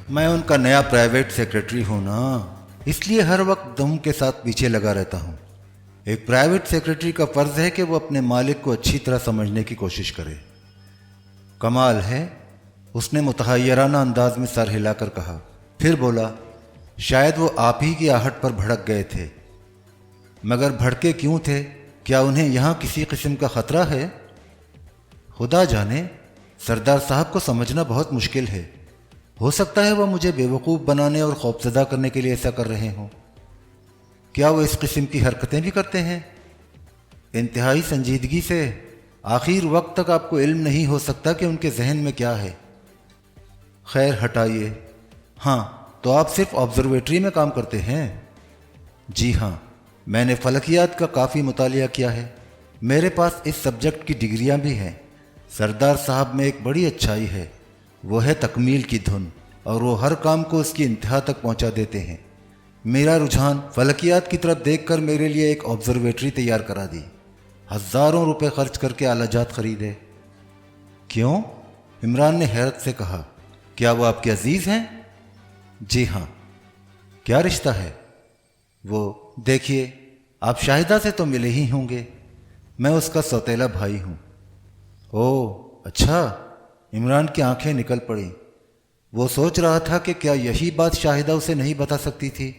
میں ان کا نیا پرائیویٹ سیکرٹری ہوں نا، اس لیے ہر وقت دم کے ساتھ پیچھے لگا رہتا ہوں۔ ایک پرائیویٹ سیکرٹری کا فرض ہے کہ وہ اپنے مالک کو اچھی طرح سمجھنے کی کوشش کرے۔ کمال ہے، اس نے متحیرانہ انداز میں سر ہلا کر کہا، پھر بولا، شاید وہ آپ ہی کی آہٹ پر بھڑک گئے تھے، مگر بھڑکے کیوں تھے؟ کیا انہیں یہاں کسی قسم کا خطرہ ہے؟ خدا جانے، سردار صاحب کو سمجھنا بہت مشکل ہے۔ ہو سکتا ہے وہ مجھے بیوقوف بنانے اور خوفزدہ کرنے کے لیے ایسا کر رہے ہوں۔ کیا وہ اس قسم کی حرکتیں بھی کرتے ہیں؟ انتہائی سنجیدگی سے، آخر وقت تک آپ کو علم نہیں ہو سکتا کہ ان کے ذہن میں کیا ہے۔ خیر ہٹائیے۔ ہاں، تو آپ صرف آبزرویٹری میں کام کرتے ہیں؟ جی ہاں، میں نے فلکیات کا کافی مطالعہ کیا ہے، میرے پاس اس سبجیکٹ کی ڈگریاں بھی ہیں۔ سردار صاحب میں ایک بڑی اچھائی ہے، وہ ہے تکمیل کی دھن، اور وہ ہر کام کو اس کی انتہا تک پہنچا دیتے ہیں۔ میرا رجحان فلکیات کی طرف دیکھ کر میرے لیے ایک آبزرویٹری تیار کرا دی، ہزاروں روپے خرچ کر کے آلہ جات خریدے۔ کیوں؟ عمران نے حیرت سے کہا، کیا وہ آپ کے عزیز ہیں؟ جی ہاں۔ کیا رشتہ ہے؟ وہ دیکھیے، آپ شاہدہ سے تو ملے ہی ہوں گے، میں اس کا سوتیلا بھائی ہوں۔ اوہ اچھا، عمران کی آنکھیں نکل پڑیں۔ وہ سوچ رہا تھا کہ کیا یہی بات شاہدہ اسے نہیں بتا سکتی تھی؟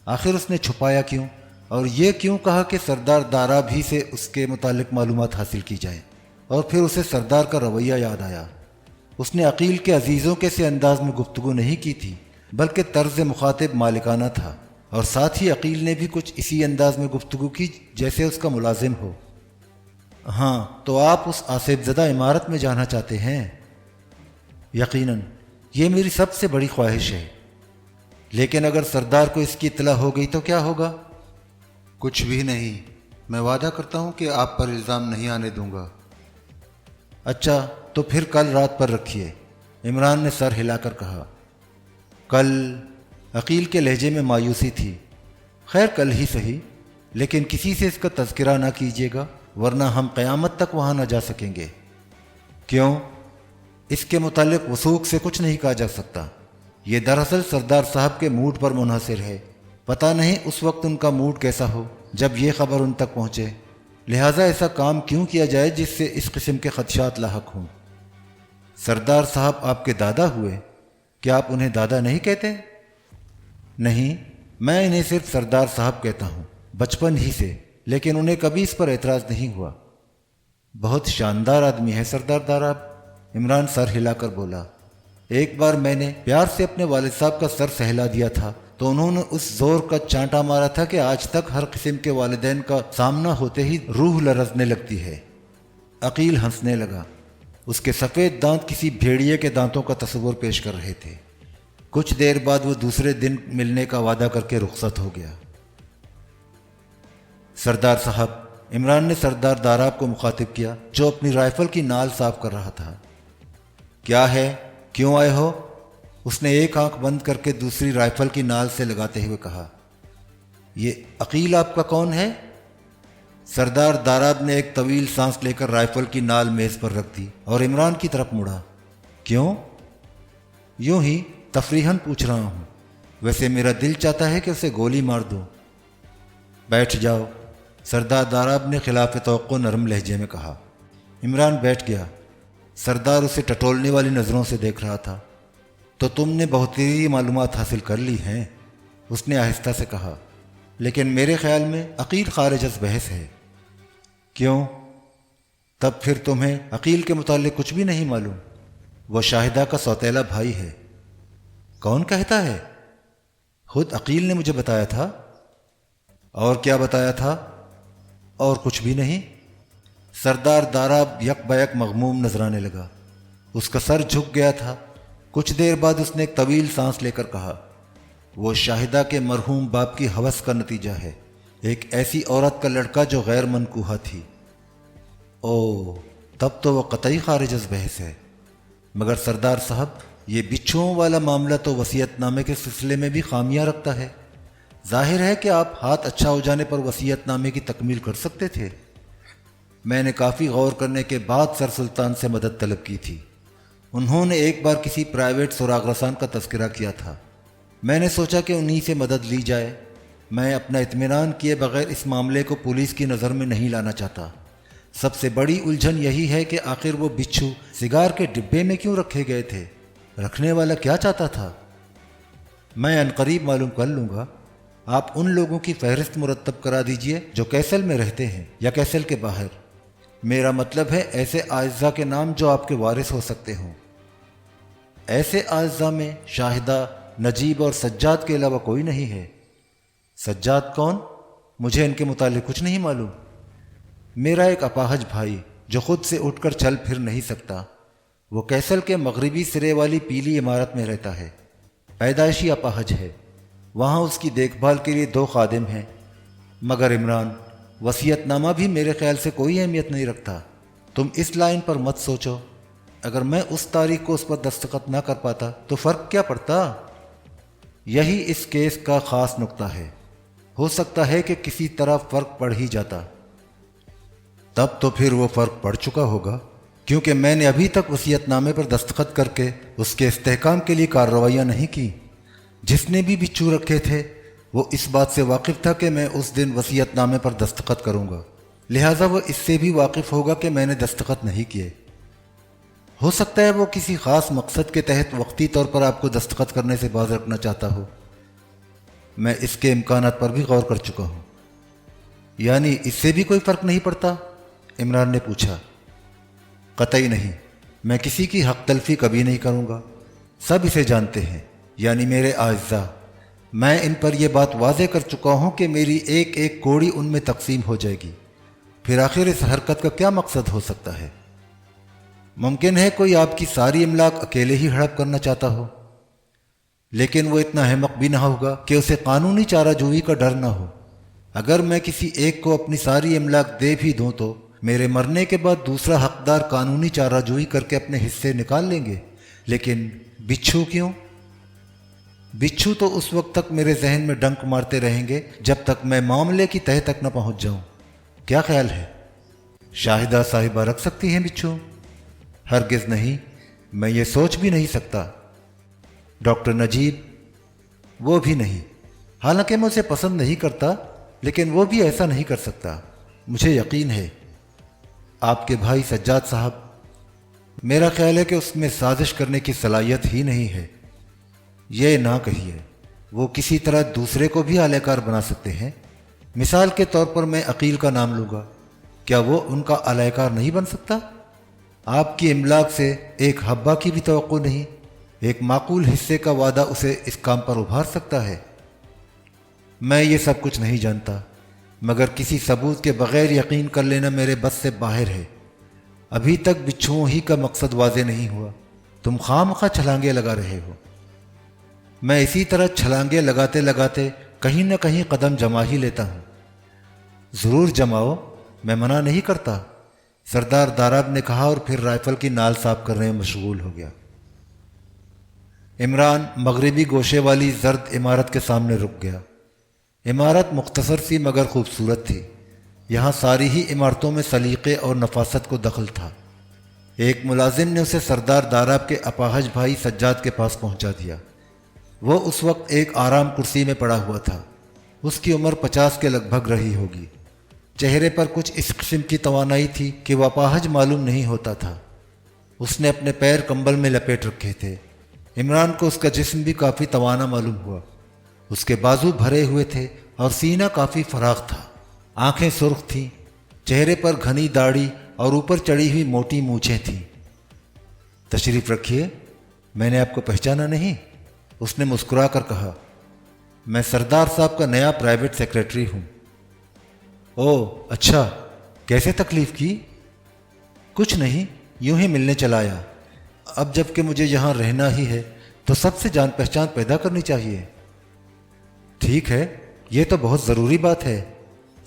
آخر اس نے چھپایا کیوں، اور یہ کیوں کہا کہ سردار دارا بھی سے اس کے متعلق معلومات حاصل کی جائے؟ اور پھر اسے سردار کا رویہ یاد آیا۔ اس نے عقیل کے عزیزوں کے سے انداز میں گفتگو نہیں کی تھی، بلکہ طرز مخاطب مالکانہ تھا، اور ساتھ ہی عقیل نے بھی کچھ اسی انداز میں گفتگو کی جیسے اس کا ملازم ہو۔ ہاں، تو آپ اس آصف زدہ عمارت میں جانا چاہتے ہیں؟ یقیناً، یہ میری سب سے بڑی خواہش ہے، لیکن اگر سردار کو اس کی اطلاع ہو گئی تو کیا ہوگا؟ کچھ بھی نہیں، میں وعدہ کرتا ہوں کہ آپ پر الزام نہیں آنے دوں گا۔ اچھا، تو پھر کل رات پر رکھیے، عمران نے سر ہلا کر کہا۔ کل؟ عقیل کے لہجے میں مایوسی تھی۔ خیر کل ہی صحیح، لیکن کسی سے اس کا تذکرہ نہ کیجیے گا، ورنہ ہم قیامت تک وہاں نہ جا سکیں گے۔ کیوں؟ اس کے متعلق وثوق سے کچھ نہیں کہا جا سکتا۔ یہ دراصل سردار صاحب کے موڈ پر منحصر ہے، پتہ نہیں اس وقت ان کا موڈ کیسا ہو جب یہ خبر ان تک پہنچے، لہٰذا ایسا کام کیوں کیا جائے جس سے اس قسم کے خدشات لاحق ہوں۔ سردار صاحب آپ کے دادا ہوئے؟ کیا آپ انہیں دادا نہیں کہتے؟ نہیں، میں انہیں صرف سردار صاحب کہتا ہوں، بچپن ہی سے، لیکن انہیں کبھی اس پر اعتراض نہیں ہوا۔ بہت شاندار آدمی ہے سردار داراب، عمران سر ہلا کر بولا۔ ایک بار میں نے پیار سے اپنے والد صاحب کا سر سہلا دیا تھا تو انہوں نے اس زور کا چانٹا مارا تھا کہ آج تک ہر قسم کے والدین کا سامنا ہوتے ہی روح لرزنے لگتی ہے۔ عقیل ہنسنے لگا، اس کے سفید دانت کسی بھیڑیے کے دانتوں کا تصور پیش کر رہے تھے۔ کچھ دیر بعد وہ دوسرے دن ملنے کا وعدہ کر کے رخصت ہو گیا۔ سردار صاحب، عمران نے سردار داراب کو مخاطب کیا جو اپنی رائفل کی نال صاف کر رہا تھا۔ کیا ہے؟ کیوں آئے ہو؟ اس نے ایک آنکھ بند کر کے دوسری رائفل کی نال سے لگاتے ہوئے کہا۔ یہ عقیل آپ کا کون ہے؟ سردار داراب نے ایک طویل سانس لے کر رائفل کی نال میز پر رکھ دی اور عمران کی طرف مڑا۔ کیوں؟ یوں ہی تفریحاً پوچھ رہا ہوں، ویسے میرا دل چاہتا ہے کہ اسے گولی مار دوں۔ بیٹھ جاؤ، سردار داراب نے خلاف توقع نرم لہجے میں کہا۔ عمران بیٹھ گیا۔ سردار اسے ٹٹولنے والی نظروں سے دیکھ رہا تھا۔ تو تم نے بہت سی معلومات حاصل کر لی ہیں، اس نے آہستہ سے کہا، لیکن میرے خیال میں عقیل خارج از بحث ہے۔ کیوں؟ تب پھر تمہیں عقیل کے متعلق کچھ بھی نہیں معلوم؟ وہ شاہدہ کا سوتیلا بھائی ہے۔ کون کہتا ہے؟ خود عقیل نے مجھے بتایا تھا۔ اور کیا بتایا تھا؟ اور کچھ بھی نہیں۔ سردار داراب یک بیک مغموم نظر آنے لگا، اس کا سر جھک گیا تھا۔ کچھ دیر بعد اس نے ایک طویل سانس لے کر کہا، وہ شاہدہ کے مرحوم باپ کی ہوس کا نتیجہ ہے، ایک ایسی عورت کا لڑکا جو غیر منکوحہ تھی۔ او، تب تو وہ قطعی خارج از بحث ہے۔ مگر سردار صاحب، یہ بچھوؤں والا معاملہ تو وصیت نامے کے سلسلے میں بھی خامیاں رکھتا ہے۔ ظاہر ہے کہ آپ ہاتھ اچھا ہو جانے پر وصیت نامے کی تکمیل کر سکتے تھے۔ میں نے کافی غور کرنے کے بعد سر سلطان سے مدد طلب کی تھی۔ انہوں نے ایک بار کسی پرائیویٹ سراغ رسان کا تذکرہ کیا تھا۔ میں نے سوچا کہ انہی سے مدد لی جائے۔ میں اپنا اطمینان کیے بغیر اس معاملے کو پولیس کی نظر میں نہیں لانا چاہتا۔ سب سے بڑی الجھن یہی ہے کہ آخر وہ بچھو سگار کے ڈبے میں کیوں رکھے گئے تھے؟ رکھنے والا کیا چاہتا تھا؟ میں عنقریب معلوم کر لوں گا۔ آپ ان لوگوں کی فہرست مرتب کرا دیجئے جو کیسل میں رہتے ہیں یا کیسل کے باہر۔ میرا مطلب ہے ایسے اعزاء کے نام جو آپ کے وارث ہو سکتے ہوں۔ ایسے اعزاء میں شاہدہ، نجیب اور سجاد کے علاوہ کوئی نہیں ہے۔ سجاد کون؟ مجھے ان کے متعلق کچھ نہیں معلوم۔ میرا ایک اپاہج بھائی جو خود سے اٹھ کر چل پھر نہیں سکتا، وہ کیسل کے مغربی سرے والی پیلی عمارت میں رہتا ہے۔ پیدائشی اپاہج ہے۔ وہاں اس کی دیکھ بھال کے لیے 2 خادم ہیں۔ مگر عمران، وصیت نامہ بھی میرے خیال سے کوئی اہمیت نہیں رکھتا۔ تم اس لائن پر مت سوچو۔ اگر میں اس تاریخ کو اس پر دستخط نہ کر پاتا تو فرق کیا پڑتا؟ یہی اس کیس کا خاص نقطہ ہے۔ ہو سکتا ہے کہ کسی طرح فرق پڑ ہی جاتا۔ تب تو پھر وہ فرق پڑ چکا ہوگا، کیونکہ میں نے ابھی تک وصیت نامے پر دستخط کر کے اس کے استحکام کے لیے کارروائیاں نہیں کی۔ جس نے بھی بچھو رکھے تھے وہ اس بات سے واقف تھا کہ میں اس دن وصیت نامے پر دستخط کروں گا، لہٰذا وہ اس سے بھی واقف ہوگا کہ میں نے دستخط نہیں کیے۔ ہو سکتا ہے وہ کسی خاص مقصد کے تحت وقتی طور پر آپ کو دستخط کرنے سے باز رکھنا چاہتا ہو۔ میں اس کے امکانات پر بھی غور کر چکا ہوں۔ یعنی اس سے بھی کوئی فرق نہیں پڑتا؟ عمران نے پوچھا۔ قطعی نہیں، میں کسی کی حق تلفی کبھی نہیں کروں گا۔ سب اسے جانتے ہیں، یعنی میرے اعزاء۔ میں ان پر یہ بات واضح کر چکا ہوں کہ میری ایک ایک کوڑی ان میں تقسیم ہو جائے گی۔ پھر آخر اس حرکت کا کیا مقصد ہو سکتا ہے؟ ممکن ہے کوئی آپ کی ساری املاک اکیلے ہی ہڑپ کرنا چاہتا ہو، لیکن وہ اتنا احمق بھی نہ ہوگا کہ اسے قانونی چارہ جوئی کا ڈر نہ ہو۔ اگر میں کسی ایک کو اپنی ساری املاک دے بھی دوں تو میرے مرنے کے بعد دوسرا حقدار قانونی چارہ جوئی کر کے اپنے حصے نکال لیں گے۔ لیکن بچھو کیوں؟ بچھو تو اس وقت تک میرے ذہن میں ڈنک مارتے رہیں گے جب تک میں معاملے کی تہہ تک نہ پہنچ جاؤں۔ کیا خیال ہے؟ شاہدہ صاحبہ رکھ سکتی ہیں بچھو؟ ہرگز نہیں، میں یہ سوچ بھی نہیں سکتا۔ ڈاکٹر نجیب؟ وہ بھی نہیں، حالانکہ میں اسے پسند نہیں کرتا، لیکن وہ بھی ایسا نہیں کر سکتا۔ مجھے یقین ہے۔ آپ کے بھائی سجاد صاحب؟ میرا خیال ہے کہ اس میں سازش کرنے کی صلاحیت ہی نہیں ہے۔ یہ نہ کہیے، وہ کسی طرح دوسرے کو بھی اعلی کار بنا سکتے ہیں۔ مثال کے طور پر میں عقیل کا نام لوں گا، کیا وہ ان کا اعلی کار نہیں بن سکتا؟ آپ کی املاک سے ایک حبہ کی بھی توقع نہیں، ایک معقول حصے کا وعدہ اسے اس کام پر ابھار سکتا ہے۔ میں یہ سب کچھ نہیں جانتا، مگر کسی ثبوت کے بغیر یقین کر لینا میرے بس سے باہر ہے۔ ابھی تک بچھوؤں ہی کا مقصد واضح نہیں ہوا، تم خواہ چھلانگے لگا رہے ہو۔ میں اسی طرح چھلانگے لگاتے لگاتے کہیں نہ کہیں قدم جما ہی لیتا ہوں۔ ضرور جماؤ، میں منع نہیں کرتا، سردار داراب نے کہا، اور پھر رائفل کی نال صاف کرنے میں مشغول ہو گیا۔ عمران مغربی گوشے والی زرد عمارت کے سامنے رک گیا۔ عمارت مختصر سی مگر خوبصورت تھی۔ یہاں ساری ہی عمارتوں میں سلیقے اور نفاست کو دخل تھا۔ ایک ملازم نے اسے سردار داراب کے اپاہج بھائی سجاد کے پاس پہنچا دیا۔ وہ اس وقت ایک آرام کرسی میں پڑا ہوا تھا۔ اس کی عمر 50 کے لگ بھگ رہی ہوگی۔ چہرے پر کچھ اس قسم کی توانائی تھی کہ وہ اپاہج معلوم نہیں ہوتا تھا۔ اس نے اپنے پیر کمبل میں لپیٹ رکھے تھے۔ عمران کو اس کا جسم بھی کافی توانا معلوم ہوا۔ اس کے بازو بھرے ہوئے تھے اور سینہ کافی فراخ تھا۔ آنکھیں سرخ تھیں، چہرے پر گھنی داڑھی اور اوپر چڑھی ہوئی موٹی مونچھیں تھیں۔ تشریف رکھیے، میں نے آپ کو پہچانا نہیں، اس نے مسکرا کر کہا۔ میں سردار صاحب کا نیا پرائیویٹ سیکریٹری ہوں۔ اوہ اچھا، کیسے تکلیف کی؟ کچھ نہیں، یوں ہی ملنے چلا آیا۔ اب جب کہ مجھے یہاں رہنا ہی ہے تو سب سے جان پہچان پیدا کرنی چاہیے۔ ٹھیک ہے، یہ تو بہت ضروری بات ہے،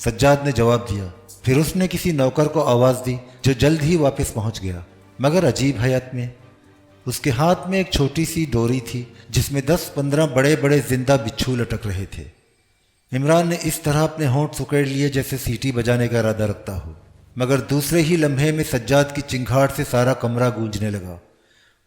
سجاد نے جواب دیا۔ پھر اس نے کسی نوکر کو آواز دی جو جلد ہی واپس پہنچ گیا، مگر عجیب حیات میں اس کے ہاتھ میں ایک چھوٹی سی ڈوری تھی جس میں 10-15 بڑے بڑے زندہ بچھو لٹک رہے تھے۔ عمران نے اس طرح اپنے ہونٹ سکیڑ لیے جیسے سیٹی بجانے کا ارادہ رکھتا ہو، مگر دوسرے ہی لمحے میں سجاد کی چنگھاڑ سے سارا کمرہ گونجنے لگا۔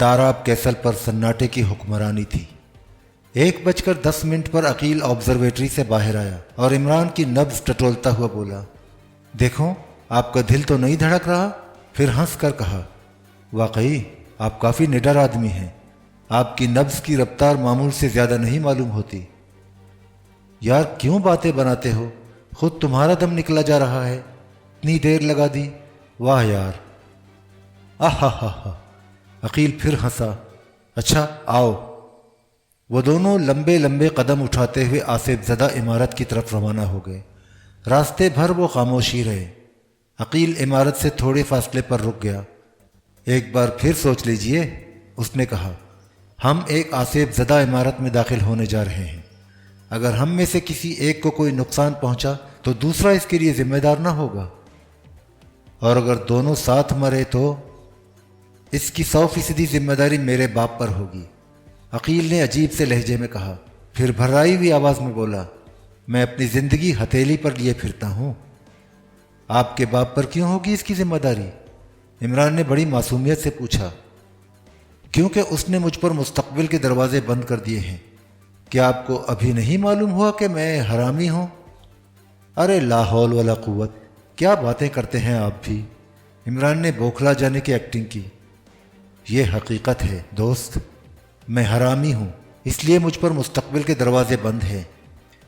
داراب کیسل پر سناٹے کی حکمرانی تھی۔ 1:10 پر عقیل آبزرویٹری سے باہر آیا اور عمران کی نبض ٹٹولتا ہوا بولا، دیکھو آپ کا دل تو نہیں دھڑک رہا؟ پھر ہنس کر کہا، واقعی آپ کافی نڈر آدمی ہیں، آپ کی نبض کی رفتار معمول سے زیادہ نہیں معلوم ہوتی۔ یار کیوں باتیں بناتے ہو؟ خود تمہارا دم نکلا جا رہا ہے، اتنی دیر لگا دی، واہ یار۔ آہا ہا ہا، عقیل پھر ہنسا۔ اچھا آؤ۔ وہ دونوں لمبے لمبے قدم اٹھاتے ہوئے آصف زدہ عمارت کی طرف روانہ ہو گئے۔ راستے بھر وہ خاموشی رہے۔ عقیل عمارت سے تھوڑے فاصلے پر رک گیا۔ ایک بار پھر سوچ لیجئے، اس نے کہا، ہم ایک آصف زدہ عمارت میں داخل ہونے جا رہے ہیں۔ اگر ہم میں سے کسی ایک کو کوئی نقصان پہنچا تو دوسرا اس کے لیے ذمہ دار نہ ہوگا، اور اگر دونوں ساتھ مرے تو اس کی 100% ذمہ داری میرے باپ پر ہوگی۔ عقیل نے عجیب سے لہجے میں کہا، پھر بھرائی ہوئی آواز میں بولا، میں اپنی زندگی ہتھیلی پر لیے پھرتا ہوں، آپ کے باپ پر کیوں ہوگی اس کی ذمہ داری؟ عمران نے بڑی معصومیت سے پوچھا۔ کیونکہ اس نے مجھ پر مستقبل کے دروازے بند کر دیے ہیں۔ کیا آپ کو ابھی نہیں معلوم ہوا کہ میں حرامی ہوں؟ ارے لا حول ولا قوت، کیا باتیں کرتے ہیں آپ بھی؟ عمران نے بوکھلا جانے کی ایکٹنگ کی۔ یہ حقیقت ہے دوست، میں حرامی ہوں، اس لیے مجھ پر مستقبل کے دروازے بند ہیں۔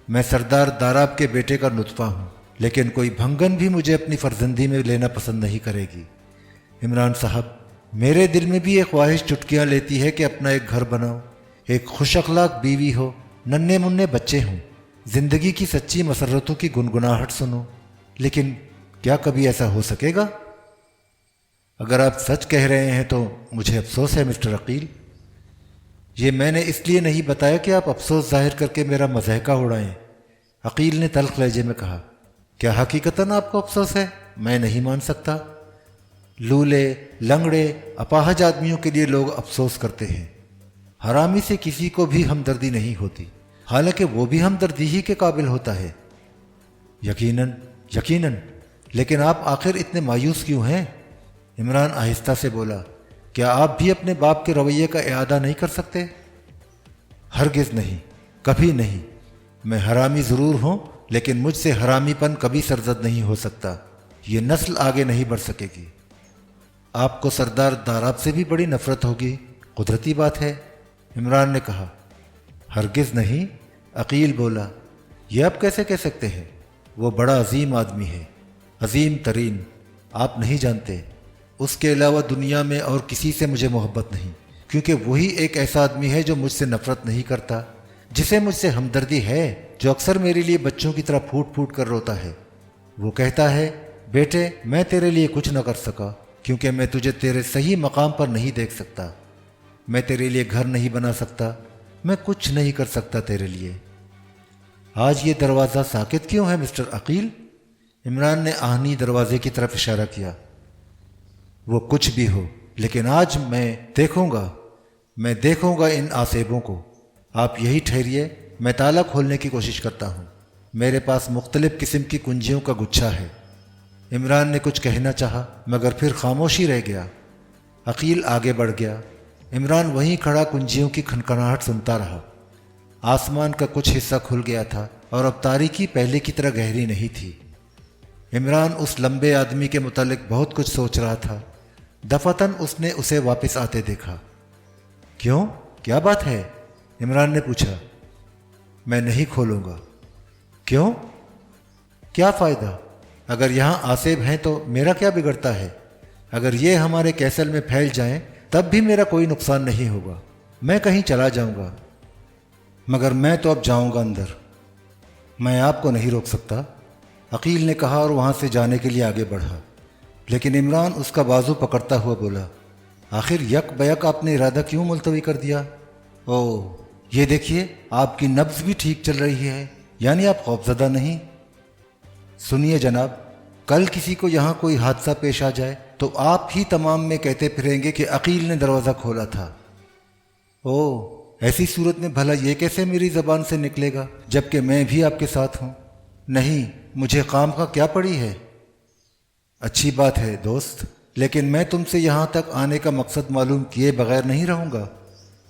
میں سردار داراب کے بیٹے کا نطفہ ہوں، لیکن کوئی بھنگن بھی مجھے اپنی فرزندی میں لینا پسند نہیں کرے گی۔ عمران صاحب، میرے دل میں بھی ایک خواہش چٹکیاں لیتی ہے کہ اپنا ایک گھر بناؤ، ایک خوش اخلاق بیوی ہو، ننھے منھے بچے ہوں، زندگی کی سچی مسرتوں کی گنگناہٹ سنو، لیکن کیا کبھی ایسا ہو سکے گا؟ اگر آپ سچ کہہ رہے ہیں تو مجھے افسوس ہے مسٹر عقیل۔ یہ میں نے اس لیے نہیں بتایا کہ آپ افسوس ظاہر کر کے میرا مضحکہ اڑائیں، عقیل نے تلخ لہجے میں کہا۔ کیا حقیقتاً آپ کو افسوس ہے؟ میں نہیں مان سکتا۔ لولے، لنگڑے، اپاہج آدمیوں کے لیے لوگ افسوس کرتے ہیں، حرامی سے کسی کو بھی ہمدردی نہیں ہوتی، حالانکہ وہ بھی ہمدردی ہی کے قابل ہوتا ہے۔ یقیناً یقیناً، لیکن آپ آخر اتنے مایوس کیوں ہیں؟ عمران آہستہ سے بولا، کیا آپ بھی اپنے باپ کے رویے کا اعادہ نہیں کر سکتے؟ ہرگز نہیں، کبھی نہیں۔ میں حرامی ضرور ہوں، لیکن مجھ سے حرامی پن کبھی سرزد نہیں ہو سکتا، یہ نسل آگے نہیں بڑھ سکے گی۔ آپ کو سردار داراب سے بھی بڑی نفرت ہوگی، قدرتی بات ہے، عمران نے کہا۔ ہرگز نہیں، عقیل بولا، یہ آپ کیسے کہہ سکتے ہیں؟ وہ بڑا عظیم آدمی ہے، عظیم ترین، آپ نہیں جانتے، اس کے علاوہ دنیا میں اور کسی سے مجھے محبت نہیں، کیونکہ وہی ایک ایسا آدمی ہے جو مجھ سے نفرت نہیں کرتا، جسے مجھ سے ہمدردی ہے، جو اکثر میرے لیے بچوں کی طرح پھوٹ پھوٹ کر روتا ہے۔ وہ کہتا ہے، بیٹے میں تیرے لیے کچھ نہ کر سکا، کیونکہ میں تجھے تیرے صحیح مقام پر نہیں دیکھ سکتا، میں تیرے لیے گھر نہیں بنا سکتا، میں کچھ نہیں کر سکتا تیرے لیے۔ آج یہ دروازہ ساکت کیوں ہے مسٹر عقیل؟ عمران نے آہنی دروازے کی طرف اشارہ کیا۔ وہ کچھ بھی ہو، لیکن آج میں دیکھوں گا ان آصیبوں کو۔ آپ یہی ٹھہریے، میں تالا کھولنے کی کوشش کرتا ہوں، میرے پاس مختلف قسم کی کنجیوں کا گچھا ہے۔ عمران نے کچھ کہنا چاہا مگر پھر خاموشی رہ گیا۔ عقیل آگے بڑھ گیا، عمران وہیں کھڑا کنجیوں کی کھنکھناہٹ سنتا رہا۔ آسمان کا کچھ حصہ کھل گیا تھا اور اب تاریکی پہلے کی طرح گہری نہیں تھی۔ عمران اس لمبے آدمی کے متعلق بہت کچھ سوچ رہا تھا۔ دفعتاً اس نے اسے واپس آتے دیکھا۔ کیوں؟ کیا بات ہے؟ عمران نے پوچھا۔ میں نہیں کھولوں گا۔ کیوں؟ کیا فائدہ؟ اگر یہاں آصیب ہیں تو میرا کیا بگڑتا ہے؟ اگر یہ ہمارے کیسل میں پھیل جائیں تب بھی میرا کوئی نقصان نہیں ہوگا، میں کہیں چلا جاؤں گا، مگر میں تو اب جاؤں گا اندر، میں آپ کو نہیں روک سکتا، عقیل نے کہا اور وہاں سے جانے کے لیے آگے بڑھا۔ لیکن عمران اس کا بازو پکڑتا ہوا بولا، آخر یک بیک آپ نے ارادہ کیوں ملتوی کر دیا؟ یہ دیکھیے آپ کی نبض بھی ٹھیک چل رہی ہے، یعنی آپ خوفزدہ نہیں۔ سنیے جناب، کل کسی کو یہاں کوئی حادثہ پیش آ جائے تو آپ ہی تمام میں کہتے پھریں گے کہ عقیل نے دروازہ کھولا تھا۔ ایسی صورت میں بھلا یہ کیسے میری زبان سے نکلے گا جبکہ میں بھی آپ کے ساتھ ہوں؟ نہیں، مجھے خام کا کیا پڑی ہے؟ اچھی بات ہے دوست، لیکن میں تم سے یہاں تک آنے کا مقصد معلوم کیے بغیر نہیں رہوں گا۔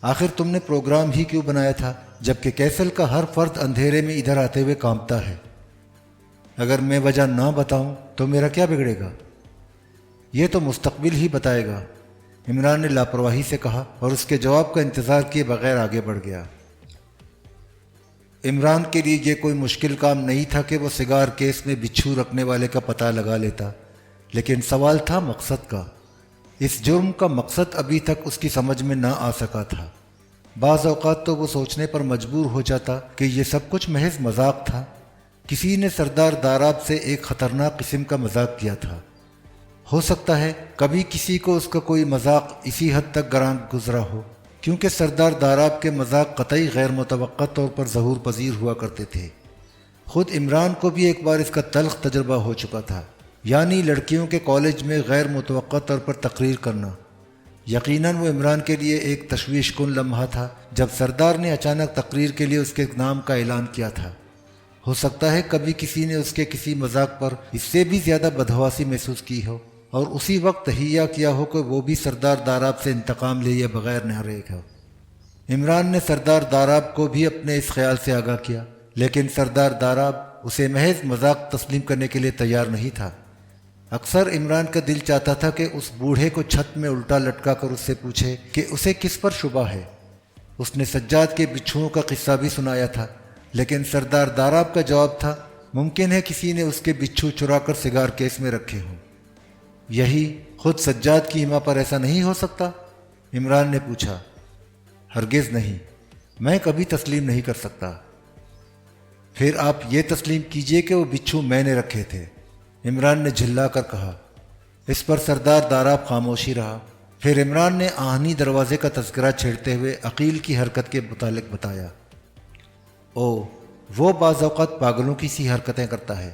آخر تم نے پروگرام ہی کیوں بنایا تھا جبکہ کیسل کا ہر فرد اندھیرے میں ادھر آتے ہوئے کانپتا ہے؟ اگر میں وجہ نہ بتاؤں تو میرا کیا بگڑے گا؟ یہ تو مستقبل ہی بتائے گا، عمران نے لاپرواہی سے کہا اور اس کے جواب کا انتظار کیے بغیر آگے بڑھ گیا۔ عمران کے لیے یہ کوئی مشکل کام نہیں تھا کہ وہ سگار کیس میں بچھو رکھنے والے کا پتہ لگا لیتا، لیکن سوال تھا مقصد کا۔ اس جرم کا مقصد ابھی تک اس کی سمجھ میں نہ آ سکا تھا۔ بعض اوقات تو وہ سوچنے پر مجبور ہو جاتا کہ یہ سب کچھ محض مذاق تھا، کسی نے سردار داراب سے ایک خطرناک قسم کا مذاق کیا تھا۔ ہو سکتا ہے کبھی کسی کو اس کا کوئی مذاق اسی حد تک گراں گزرا ہو، کیونکہ سردار داراب کے مذاق قطعی غیر متوقع طور پر ظہور پذیر ہوا کرتے تھے۔ خود عمران کو بھی ایک بار اس کا تلخ تجربہ ہو چکا تھا، یعنی لڑکیوں کے کالج میں غیر متوقع طور پر تقریر کرنا۔ یقیناً وہ عمران کے لیے ایک تشویش کن لمحہ تھا جب سردار نے اچانک تقریر کے لیے اس کے نام کا اعلان کیا تھا۔ ہو سکتا ہے کبھی کسی نے اس کے کسی مذاق پر اس سے بھی زیادہ بدحواسی محسوس کی ہو اور اسی وقت تہیہ کیا ہو کہ وہ بھی سردار داراب سے انتقام لیے بغیر نہ رہے گا۔ عمران نے سردار داراب کو بھی اپنے اس خیال سے آگاہ کیا، لیکن سردار داراب اسے محض مذاق تسلیم کرنے کے لیے تیار نہیں تھا۔ اکثر عمران کا دل چاہتا تھا کہ اس بوڑھے کو چھت میں الٹا لٹکا کر اس سے پوچھے کہ اسے کس پر شبہ ہے۔ اس نے سجاد کے بچھوؤں کا قصہ بھی سنایا تھا، لیکن سردار داراب کا جواب تھا ممکن ہے کسی نے اس کے بچھو چرا کر سگار کیس میں رکھے ہوں۔ یہی خود سجاد کی ہما پر ایسا نہیں ہو سکتا؟ عمران نے پوچھا۔ ہرگز نہیں، میں کبھی تسلیم نہیں کر سکتا۔ پھر آپ یہ تسلیم کیجئے کہ وہ بچھو میں نے رکھے تھے، عمران نے جھلا کر کہا۔ اس پر سردار داراب خاموشی رہا۔ پھر عمران نے آہنی دروازے کا تذکرہ چھیڑتے ہوئے عقیل کی حرکت کے متعلق بتایا۔ او، وہ بعض اوقات پاگلوں کی سی حرکتیں کرتا ہے،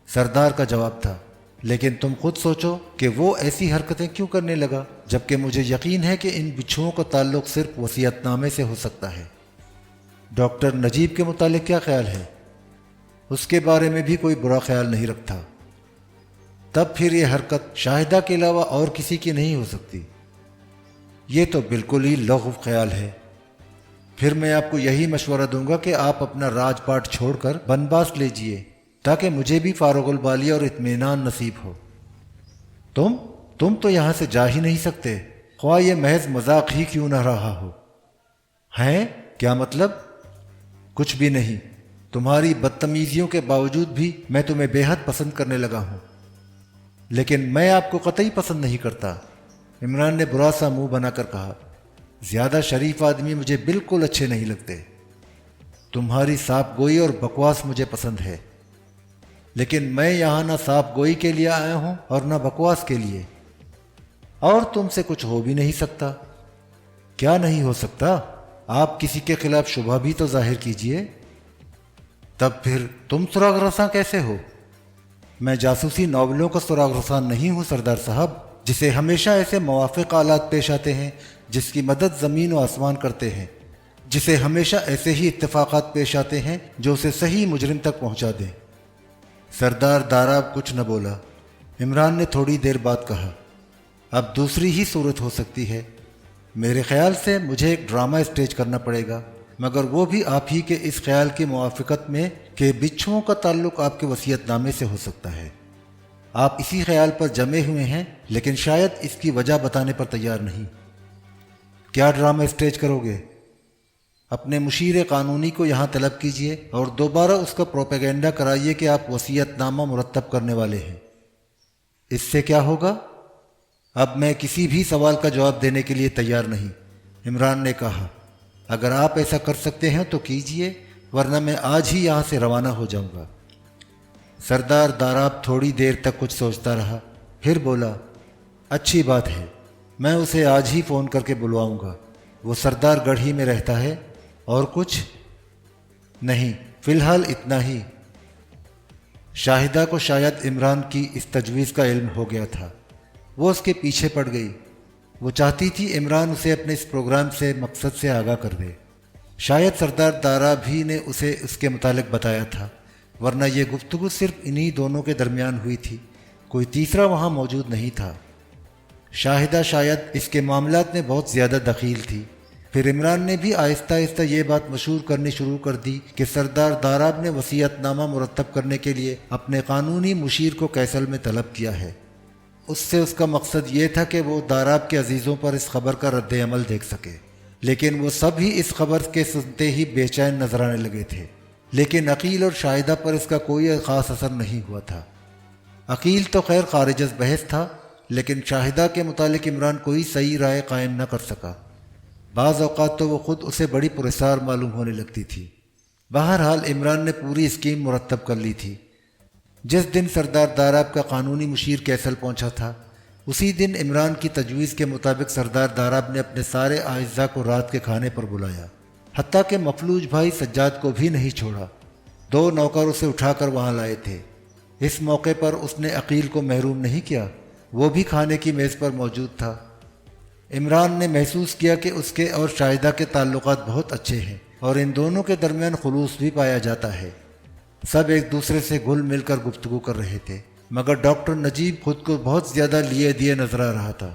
سردار کا جواب تھا، لیکن تم خود سوچو کہ وہ ایسی حرکتیں کیوں کرنے لگا، جبکہ مجھے یقین ہے کہ ان بچھوؤں کا تعلق صرف وصیت نامے سے ہو سکتا ہے۔ ڈاکٹر نجیب کے متعلق کیا خیال ہے؟ اس کے بارے میں بھی کوئی برا خیال نہیں رکھتا۔ تب پھر یہ حرکت شاہدہ کے علاوہ اور کسی کی نہیں ہو سکتی۔ یہ تو بالکل ہی لغو خیال ہے۔ پھر میں آپ کو یہی مشورہ دوں گا کہ آپ اپنا راج پاٹ چھوڑ کر بنواس لیجئے تاکہ مجھے بھی فارغ البالی اور اطمینان نصیب ہو۔ تم تو یہاں سے جا ہی نہیں سکتے، خواہ یہ محض مذاق ہی کیوں نہ رہا ہو۔ ہیں؟ کیا مطلب؟ کچھ بھی نہیں، تمہاری بدتمیزیوں کے باوجود بھی میں تمہیں بے حد پسند کرنے لگا ہوں، لیکن میں آپ کو قطعی پسند نہیں کرتا، عمران نے برا سا منہ بنا کر کہا۔ زیادہ شریف آدمی مجھے بالکل اچھے نہیں لگتے۔ تمہاری صاف گوئی اور بکواس مجھے پسند ہے، لیکن میں یہاں نہ صاف گوئی کے لیے آیا ہوں اور نہ بکواس کے لیے، اور تم سے کچھ ہو بھی نہیں سکتا۔ کیا نہیں ہو سکتا؟ آپ کسی کے خلاف شبہ بھی تو ظاہر کیجئے۔ تب پھر تم سراغ رساں کیسے ہو؟ میں جاسوسی ناولوں کا سراغ رساں نہیں ہوں سردار صاحب، جسے ہمیشہ ایسے موافق آلات پیش آتے ہیں جس کی مدد زمین و آسمان کرتے ہیں، جسے ہمیشہ ایسے ہی اتفاقات پیش آتے ہیں جو اسے صحیح مجرم تک پہنچا دیں۔ سردار داراب کچھ نہ بولا۔ عمران نے تھوڑی دیر بعد کہا، اب دوسری ہی صورت ہو سکتی ہے۔ میرے خیال سے مجھے ایک ڈرامہ اسٹیج کرنا پڑے گا، مگر وہ بھی آپ ہی کے اس خیال کی موافقت میں کہ بچھوؤں کا تعلق آپ کے وصیت نامے سے ہو سکتا ہے۔ آپ اسی خیال پر جمے ہوئے ہیں، لیکن شاید اس کی وجہ بتانے پر تیار نہیں۔ کیا ڈرامہ اسٹیج کرو گے؟ اپنے مشیر قانونی کو یہاں طلب کیجئے اور دوبارہ اس کا پروپیگنڈا کرائیے کہ آپ وصیت نامہ مرتب کرنے والے ہیں۔ اس سے کیا ہوگا؟ اب میں کسی بھی سوال کا جواب دینے کے لیے تیار نہیں، عمران نے کہا۔ اگر آپ ایسا کر سکتے ہیں تو کیجئے، ورنہ میں آج ہی یہاں سے روانہ ہو جاؤں گا۔ سردار داراب تھوڑی دیر تک کچھ سوچتا رہا، پھر بولا، اچھی بات ہے، میں اسے آج ہی فون کر کے بلواؤں گا۔ وہ سردار گڑھ ہی میں رہتا ہے؟ اور کچھ؟ نہیں، فی الحال اتنا ہی۔ شاہدہ کو شاید عمران کی اس تجویز کا علم ہو گیا تھا، وہ اس کے پیچھے پڑ گئی۔ وہ چاہتی تھی عمران اسے اپنے اس پروگرام سے مقصد سے آگاہ کر دے۔ شاید سردار داراب بھی نے اسے اس کے متعلق بتایا تھا، ورنہ یہ گفتگو صرف انہی دونوں کے درمیان ہوئی تھی، کوئی تیسرا وہاں موجود نہیں تھا۔ شاہدہ شاید اس کے معاملات میں بہت زیادہ دخیل تھی۔ پھر عمران نے بھی آہستہ آہستہ یہ بات مشہور کرنی شروع کر دی کہ سردار داراب نے وصیت نامہ مرتب کرنے کے لیے اپنے قانونی مشیر کو کیسل میں طلب کیا ہے۔ اس سے اس کا مقصد یہ تھا کہ وہ داراب کے عزیزوں پر اس خبر کا رد عمل دیکھ سکے، لیکن وہ سب ہی اس خبر کے سنتے ہی بے چین نظر آنے لگے تھے۔ لیکن عقیل اور شاہدہ پر اس کا کوئی خاص اثر نہیں ہوا تھا۔ عقیل تو خیر خارج از بحث تھا، لیکن شاہدہ کے متعلق عمران کوئی صحیح رائے قائم نہ کر سکا۔ بعض اوقات تو وہ خود اسے بڑی پراسرار معلوم ہونے لگتی تھی۔ بہرحال عمران نے پوری اسکیم مرتب کر لی تھی۔ جس دن سردار داراب کا قانونی مشیر کیسل پہنچا تھا، اسی دن عمران کی تجویز کے مطابق سردار داراب نے اپنے سارے اعزاء کو رات کے کھانے پر بلایا، حتیٰ کہ مفلوج بھائی سجاد کو بھی نہیں چھوڑا۔ 2 نوکر اسے اٹھا کر وہاں لائے تھے۔ اس موقع پر اس نے عقیل کو محروم نہیں کیا، وہ بھی کھانے کی میز پر موجود تھا۔ عمران نے محسوس کیا کہ اس کے اور شاہدہ کے تعلقات بہت اچھے ہیں اور ان دونوں کے درمیان خلوص بھی پایا جاتا ہے۔ سب ایک دوسرے سے گھل مل کر گفتگو کر رہے تھے، مگر ڈاکٹر نجیب خود کو بہت زیادہ لیے دیے نظر آ رہا تھا۔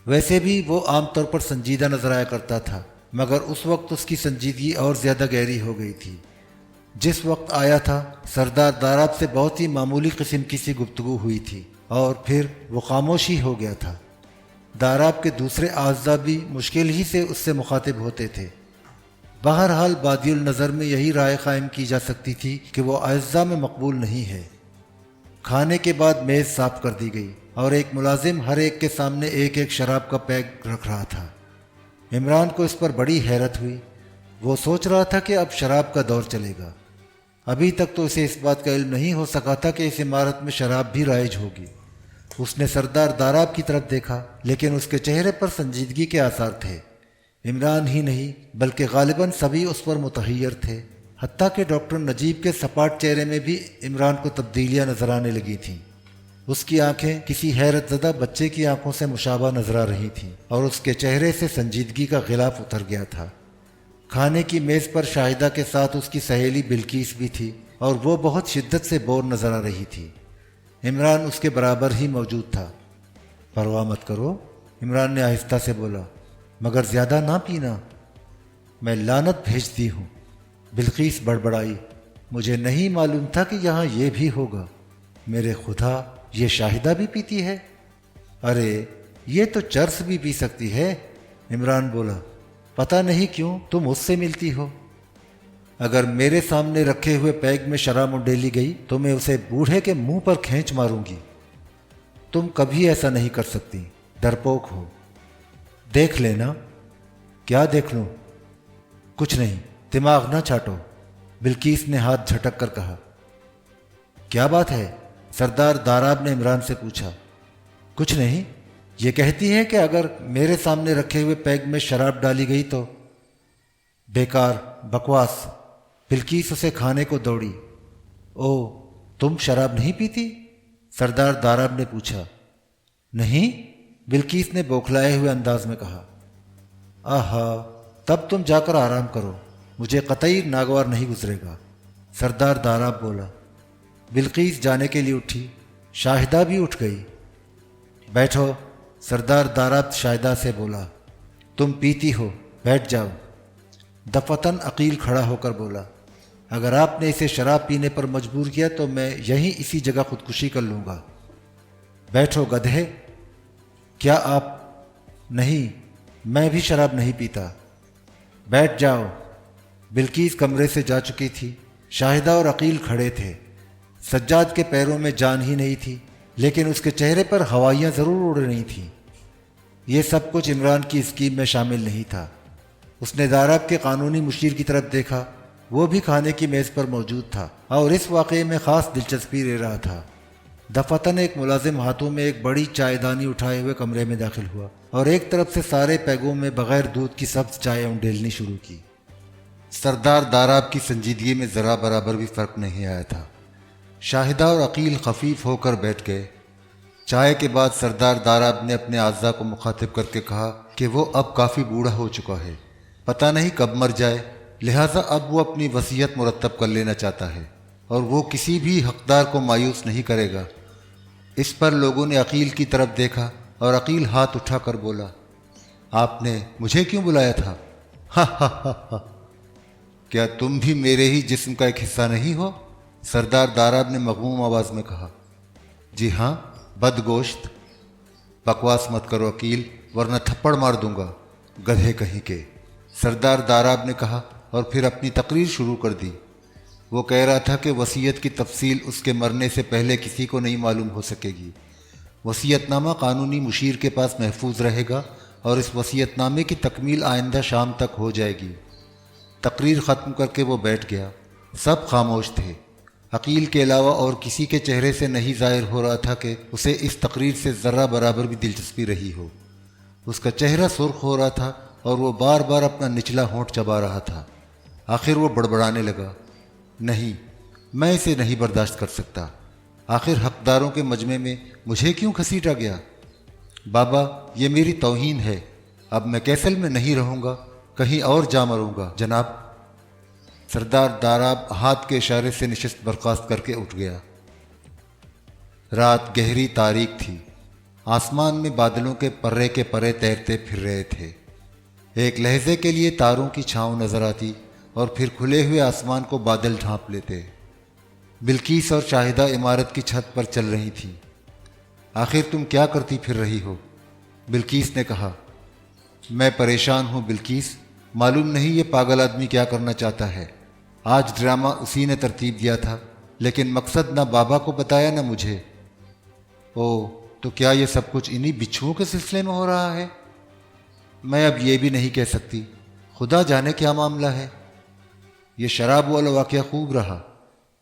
ویسے بھی وہ عام طور پر سنجیدہ نظر آیا کرتا تھا، مگر اس وقت اس کی سنجیدگی اور زیادہ گہری ہو گئی تھی۔ جس وقت آیا تھا، سردار داراب سے بہت ہی معمولی قسم کی سی گفتگو ہوئی تھی اور پھر وہ خاموش ہی ہو گیا تھا۔ داراب کے دوسرے اعزاء بھی مشکل ہی سے اس سے مخاطب ہوتے تھے۔ بہرحال بادی النظر میں یہی رائے قائم کی جا سکتی تھی کہ وہ اعزاء میں مقبول نہیں ہے۔ کھانے کے بعد میز صاف کر دی گئی اور ایک ملازم ہر ایک کے سامنے ایک ایک شراب کا پیک رکھ رہا تھا۔ عمران کو اس پر بڑی حیرت ہوئی۔ وہ سوچ رہا تھا کہ اب شراب کا دور چلے گا۔ ابھی تک تو اسے اس بات کا علم نہیں ہو سکا تھا کہ اس عمارت میں شراب بھی رائج ہوگی۔ اس نے سردار داراب کی طرف دیکھا، لیکن اس کے چہرے پر سنجیدگی کے آثار تھے۔ عمران ہی نہیں بلکہ غالباً سبھی اس پر متحیر تھے، حتیٰ کہ ڈاکٹر نجیب کے سپاٹ چہرے میں بھی عمران کو تبدیلیاں نظر آنے لگی تھیں۔ اس کی آنکھیں کسی حیرت زدہ بچے کی آنکھوں سے مشابہ نظر آ رہی تھیں اور اس کے چہرے سے سنجیدگی کا غلاف اتر گیا تھا۔ کھانے کی میز پر شاہدہ کے ساتھ اس کی سہیلی بلقیس بھی تھی اور وہ بہت شدت سے بور نظر آ رہی تھی۔ عمران اس کے برابر ہی موجود تھا۔ پرواہ مت کرو، عمران نے آہستہ سے بولا، مگر زیادہ نہ پینا، میں لعنت بھیجتی ہوں۔ بلقیس بڑبڑائی، مجھے نہیں معلوم تھا کہ یہاں یہ بھی ہوگا۔ میرے خدا، یہ شاہدہ بھی پیتی ہے؟ ارے یہ تو چرس بھی پی سکتی ہے۔ عمران بولا، پتہ نہیں کیوں تم اس سے ملتی ہو۔ اگر میرے سامنے رکھے ہوئے پیگ میں شراب منڈیلی گئی تو میں اسے بوڑھے کے منہ پر کھینچ ماروں گی۔ تم کبھی ایسا نہیں کر سکتی، ڈرپوک ہو۔ دیکھ لینا۔ کیا دیکھ لوں؟ کچھ نہیں، دماغ نہ چھاٹو، بلقیس نے ہاتھ جھٹک کر کہا۔ کیا بات ہے؟ سردار داراب نے عمران سے پوچھا۔ کچھ نہیں، یہ کہتی ہے کہ اگر میرے سامنے رکھے ہوئے پیگ میں شراب ڈالی گئی تو۔ بیکار بکواس۔ بلقیس اسے کھانے کو دوڑی۔ او، تم شراب نہیں پیتی؟ سردار داراب نے پوچھا۔ نہیں، بلقیس نے بوکھلائے ہوئے انداز میں کہا۔ آہا، تب تم جا کر آرام کرو، مجھے قطعی ناگوار نہیں گزرے گا، سردار داراب بولا۔ بلقیس جانے کے لیے اٹھی، شاہدہ بھی اٹھ گئی۔ بیٹھو، سردار داراب شاہدہ سے بولا، تم پیتی ہو، بیٹھ جاؤ۔ دفتن عقیل کھڑا ہو کر بولا، اگر آپ نے اسے شراب پینے پر مجبور کیا تو میں یہیں اسی جگہ خودکشی کر لوں گا۔ بیٹھو گدھے۔ کیا آپ؟ نہیں، میں بھی شراب نہیں پیتا۔ بیٹھ جاؤ۔ بلقیس کمرے سے جا چکی تھی۔ شاہدہ اور عقیل کھڑے تھے۔ سجاد کے پیروں میں جان ہی نہیں تھی، لیکن اس کے چہرے پر ہوائیاں ضرور اڑ رہی تھیں۔ یہ سب کچھ عمران کی اسکیم میں شامل نہیں تھا۔ اس نے داراب کے قانونی مشیر کی طرف دیکھا، وہ بھی کھانے کی میز پر موجود تھا اور اس واقعے میں خاص دلچسپی لے رہا تھا۔ دفتن ایک ملازم ہاتھوں میں ایک بڑی چائے دانی اٹھائے ہوئے کمرے میں داخل ہوا اور ایک طرف سے سارے پیگوں میں بغیر دودھ کی سبز چائے انڈیلنی شروع کی۔ سردار داراب کی سنجیدگی میں ذرا برابر بھی فرق نہیں آیا تھا۔ شاہدہ اور عقیل خفیف ہو کر بیٹھ گئے۔ چائے کے بعد سردار داراب نے اپنے اعضاء کو مخاطب کر کے کہا کہ وہ اب کافی بوڑھا ہو چکا ہے، پتہ نہیں کب مر جائے، لہٰذا اب وہ اپنی وصیت مرتب کر لینا چاہتا ہے اور وہ کسی بھی حقدار کو مایوس نہیں کرے گا۔ اس پر لوگوں نے عقیل کی طرف دیکھا اور عقیل ہاتھ اٹھا کر بولا، آپ نے مجھے کیوں بلایا تھا؟ ہا ہا ہا ہا، کیا تم بھی میرے ہی جسم کا ایک حصہ نہیں ہو؟ سردار داراب نے مغموم آواز میں کہا۔ جی ہاں، بدگوشت، بکواس مت کرو عقیل، ورنہ تھپڑ مار دوں گا، گدھے کہیں کے، سردار داراب نے کہا اور پھر اپنی تقریر شروع کر دی۔ وہ کہہ رہا تھا کہ وصیت کی تفصیل اس کے مرنے سے پہلے کسی کو نہیں معلوم ہو سکے گی۔ وصیت نامہ قانونی مشیر کے پاس محفوظ رہے گا اور اس وصیت نامے کی تکمیل آئندہ شام تک ہو جائے گی۔ تقریر ختم کر کے وہ بیٹھ گیا۔ سب خاموش تھے۔ عقیل کے علاوہ اور کسی کے چہرے سے نہیں ظاہر ہو رہا تھا کہ اسے اس تقریر سے ذرہ برابر بھی دلچسپی رہی ہو۔ اس کا چہرہ سرخ ہو رہا تھا اور وہ بار بار اپنا نچلا ہونٹ چبا رہا تھا۔ آخر وہ بڑبڑانے لگا، نہیں، میں اسے نہیں برداشت کر سکتا۔ آخر حقداروں کے مجمع میں مجھے کیوں گھسیٹا گیا؟ بابا، یہ میری توہین ہے۔ اب میں کیسل میں نہیں رہوں گا، کہیں اور جا مروں گا جناب۔ سردار داراب ہاتھ کے اشارے سے نشست برخاست کر کے اٹھ گیا۔ رات گہری تاریک تھی۔ آسمان میں بادلوں کے پرے تیرتے پھر رہے تھے۔ ایک لہجے کے لیے تاروں کی چھاؤں نظر آتی اور پھر کھلے ہوئے آسمان کو بادل ڈھانپ لیتے۔ بلقیس اور شاہدہ عمارت کی چھت پر چل رہی تھیں۔ آخر تم کیا کرتی پھر رہی ہو؟ بلقیس نے کہا۔ میں پریشان ہوں بلقیس، معلوم نہیں یہ پاگل آدمی کیا کرنا چاہتا ہے۔ آج ڈرامہ اسی نے ترتیب دیا تھا، لیکن مقصد نہ بابا کو بتایا نہ مجھے۔ او، تو کیا یہ سب کچھ انہی بچھوؤں کے سلسلے میں ہو رہا ہے؟ میں اب یہ بھی نہیں کہہ سکتی، خدا جانے کیا معاملہ ہے۔ یہ شراب والا واقعہ خوب رہا۔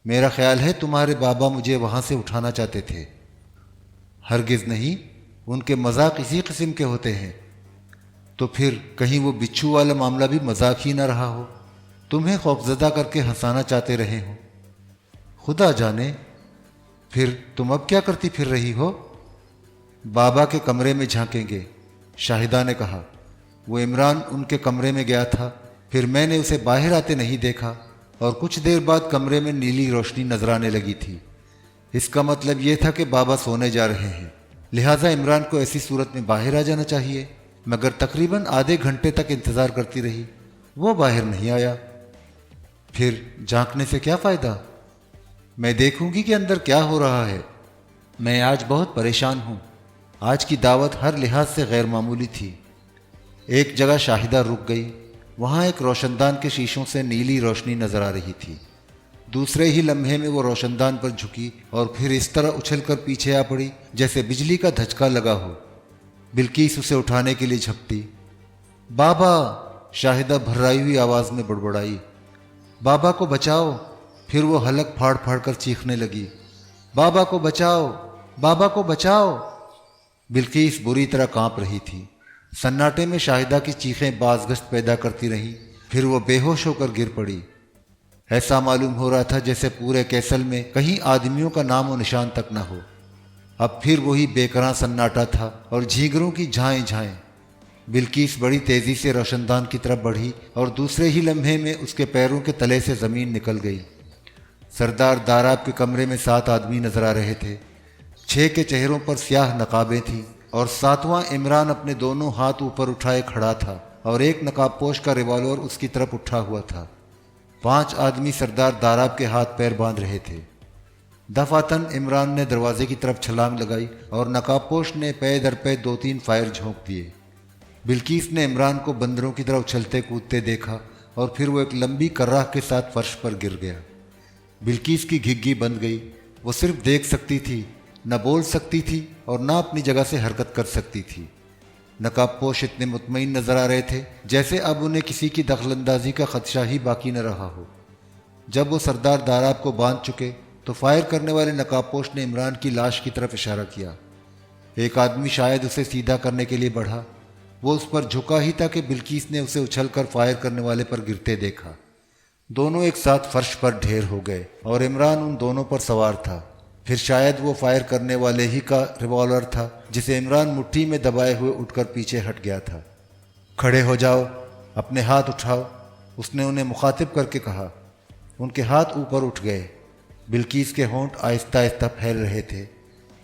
میرا خیال ہے تمہارے بابا مجھے وہاں سے اٹھانا چاہتے تھے۔ ہرگز نہیں، ان کے مذاق اسی قسم کے ہوتے ہیں۔ تو پھر کہیں وہ بچھو والا معاملہ بھی مذاق ہی نہ رہا ہو، تمہیں خوفزدہ کر کے ہنسانا چاہتے رہے ہوں۔ خدا جانے۔ پھر تم اب کیا کرتی پھر رہی ہو؟ بابا کے کمرے میں جھانکیں گے، شاہدہ نے کہا۔ وہ عمران ان کے کمرے میں گیا تھا، پھر میں نے اسے باہر آتے نہیں دیکھا اور کچھ دیر بعد کمرے میں نیلی روشنی نظر آنے لگی تھی۔ اس کا مطلب یہ تھا کہ بابا سونے جا رہے ہیں، لہٰذا عمران کو ایسی صورت میں باہر آ جانا چاہیے، مگر تقریباً آدھے گھنٹے تک انتظار کرتی رہی، وہ باہر نہیں آیا۔ پھر جھانکنے سے کیا فائدہ؟ میں دیکھوں گی کہ اندر کیا ہو رہا ہے۔ میں آج بہت پریشان ہوں۔ آج کی دعوت ہر لحاظ سے غیر معمولی تھی۔ ایک جگہ شاہدہ رک گئی، وہاں ایک روشن دان کے شیشوں سے نیلی روشنی نظر آ رہی تھی۔ دوسرے ہی لمحے میں وہ روشن دان پر جھکی اور پھر اس طرح اچھل کر پیچھے آ پڑی جیسے بجلی کا دھچکا لگا ہو۔ بلقیس اسے اٹھانے کے لیے جھپٹی۔ بابا، شاہدہ بھرائی ہوئی آواز میں بڑبڑائی، بابا کو بچاؤ۔ پھر وہ حلق پھاڑ پھاڑ کر چیخنے لگی، بابا کو بچاؤ، بابا کو بچاؤ۔ بلقیس بری طرح کانپ رہی تھی۔ سناٹے میں شاہدہ کی چیخیں بازگشت پیدا کرتی رہیں، پھر وہ بے ہوش ہو کر گر پڑی۔ ایسا معلوم ہو رہا تھا جیسے پورے کیسل میں کہیں آدمیوں کا نام و نشان تک نہ ہو۔ اب پھر وہی بے قراں سناٹا تھا اور جھینگروں کی جھائیں جھائیں۔ بلقیس بڑی تیزی سے روشن دان کی طرف بڑھی اور دوسرے ہی لمحے میں اس کے پیروں کے تلے سے زمین نکل گئی۔ سردار داراب کے کمرے میں 7 آدمی نظر آ رہے تھے۔ 6 کے چہروں پر سیاہ نقابیں تھیں اور 7واں عمران اپنے دونوں ہاتھ اوپر اٹھائے کھڑا تھا اور ایک نقاب پوش کا ریوالور اس کی طرف اٹھا ہوا تھا۔ 5 آدمی سردار داراب کے ہاتھ پیر باندھ رہے تھے۔ دفعتاً عمران نے دروازے کی طرف چھلانگ لگائی اور نقاب پوش نے پے در پے 2-3 فائر جھونک دیے۔ بلقیس نے عمران کو بندروں کی طرح اچھلتے کودتے دیکھا اور پھر وہ ایک لمبی کراہ کے ساتھ فرش پر گر گیا۔ بلقیس کی گھگی بند گئی۔ وہ صرف دیکھ سکتی تھی، نہ بول سکتی تھی اور نہ اپنی جگہ سے حرکت کر سکتی تھی۔ نقاب پوش اتنے مطمئن نظر آ رہے تھے جیسے اب انہیں کسی کی دخل اندازی کا خدشہ ہی باقی نہ رہا ہو۔ جب وہ سردار داراب کو باندھ چکے تو فائر کرنے والے نقاب پوش نے عمران کی لاش کی طرف اشارہ کیا۔ ایک آدمی شاید اسے سیدھا کرنے کے لیے بڑھا۔ وہ اس پر جھکا ہی تھا کہ بلقیس نے اسے اچھل کر فائر کرنے والے پر گرتے دیکھا۔ دونوں ایک ساتھ فرش پر ڈھیر ہو گئے اور عمران ان دونوں پر سوار تھا۔ پھر شاید وہ فائر کرنے والے ہی کا ریوالور تھا جسے عمران مٹھی میں دبائے ہوئے اٹھ کر پیچھے ہٹ گیا تھا۔ کھڑے ہو جاؤ، اپنے ہاتھ اٹھاؤ، اس نے انہیں مخاطب کر کے کہا۔ ان کے ہاتھ اوپر اٹھ گئے۔ بلقیس کے ہونٹ آہستہ آہستہ پھیل رہے تھے۔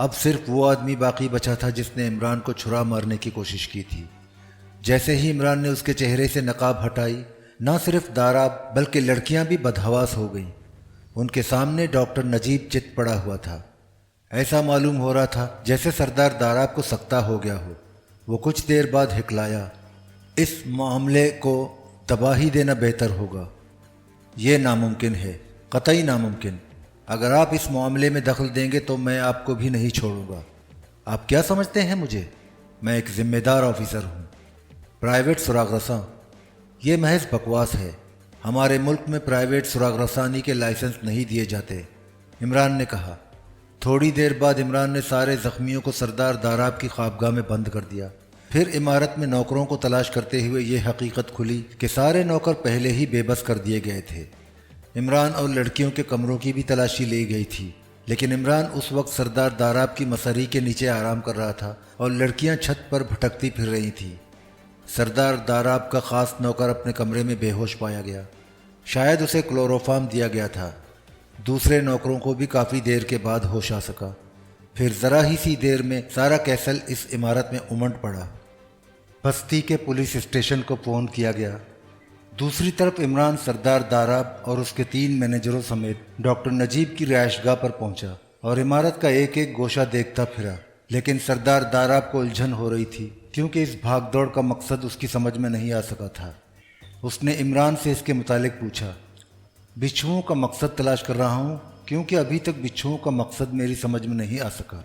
اب صرف وہ آدمی باقی بچا تھا جس نے عمران کو چھرا مارنے کی کوشش کی تھی۔ جیسے ہی عمران نے اس کے چہرے سے نقاب ہٹائی، نہ صرف داراب بلکہ لڑکیاں بھی بدحواس ہو گئیں۔ ان کے سامنے ڈاکٹر نجیب چت پڑا ہوا تھا۔ ایسا معلوم ہو رہا تھا جیسے سردار داراب کو سکتہ ہو گیا ہو۔ وہ کچھ دیر بعد ہکلایا، اس معاملے کو تباہی دینا بہتر ہوگا۔ یہ ناممکن ہے، قطعی ناممکن۔ اگر آپ اس معاملے میں دخل دیں گے تو میں آپ کو بھی نہیں چھوڑوں گا۔ آپ کیا سمجھتے ہیں مجھے؟ میں ایک ذمہ دار آفیسر ہوں، پرائیویٹ سراغ رساں۔ یہ محض بکواس ہے۔ ہمارے ملک میں پرائیویٹ سراغ رسانی کے لائسنس نہیں دیے جاتے، عمران نے کہا۔ تھوڑی دیر بعد عمران نے سارے زخمیوں کو سردار داراب کی خوابگاہ میں بند کر دیا۔ پھر عمارت میں نوکروں کو تلاش کرتے ہوئے یہ حقیقت کھلی کہ سارے نوکر پہلے ہی بے بس کر دیے گئے تھے۔ عمران اور لڑکیوں کے کمروں کی بھی تلاشی لی گئی تھی، لیکن عمران اس وقت سردار داراب کی مسری کے نیچے آرام کر رہا تھا اور لڑکیاں چھت پر بھٹکتی پھر رہی تھیں۔ سردار داراب کا خاص نوکر اپنے کمرے میں بے ہوش پایا گیا۔ شاید اسے کلوروفارم دیا گیا تھا۔ دوسرے نوکروں کو بھی کافی دیر کے بعد ہوش آ سکا۔ پھر ذرا ہی سی دیر میں سارا کیسل اس عمارت میں امنڈ پڑا۔ بستی کے پولیس اسٹیشن کو فون کیا گیا۔ دوسری طرف عمران سردار داراب اور اس کے 3 مینیجروں سمیت ڈاکٹر نجیب کی رہائش گاہ پر پہنچا اور عمارت کا ایک ایک گوشہ دیکھتا پھرا، لیکن سردار داراب کو الجھن ہو رہی تھی کیونکہ اس بھاگ دوڑ کا مقصد اس کی سمجھ میں نہیں آ سکا تھا۔ اس نے عمران سے اس کے متعلق پوچھا۔ بچھوؤں کا مقصد تلاش کر رہا ہوں کیونکہ ابھی تک بچھوؤں کا مقصد میری سمجھ میں نہیں آ سکا۔